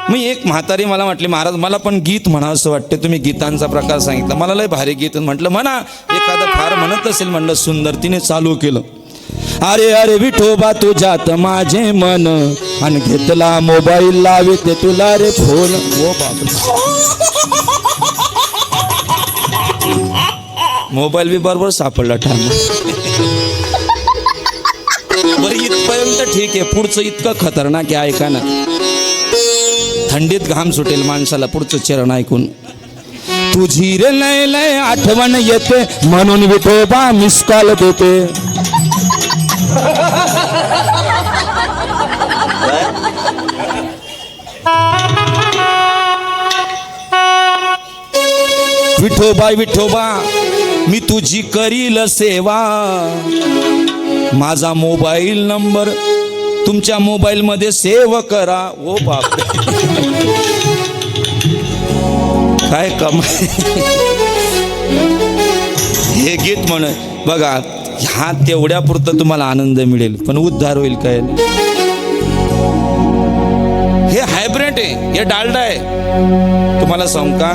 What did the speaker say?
मी एक म्हातारी मला म्हटली, महाराज मला पण गीत म्हणावं असं वाटते, तुम्ही गीतांचा प्रकार सांगितला, मला लय भारी गीत. म्हटलं म्हणा एखादं फार म्हणत असेल. म्हणलं सुंदर. तिने चालू केलं, अरे अरे विठोबा तुझ्यात माझे मन, आणि घेतला मोबाईल लाविते तुला रे फोन. ओ बाप, मोबाईल बी बरोबर सापडला ठाम. बरं इथपर्यंत ठीक आहे, पुढचं इतकं खतरनाक आहे. ऐका ना, थंडीत घाम सुटेल माणसाला पुढचं चरण ऐकून. तुझी रे लय लय आठवण येते, म्हणून विठोबा मिस कॉल देते. विठोबा विठोबा मी तुझी करील सेवा, माझा मोबाईल नंबर तुमच्या मोबाईल मध्ये सेव्ह करा. ओ बाप, काय कमाल. हे गीत म्हण बघा, ह्या तेवढ्या पुरतं तुम्हाला आनंद मिळेल, पण उद्धार होईल काय. हे हायब्रेड आहे, हे डालडा आहे. तुम्हाला सांगू का,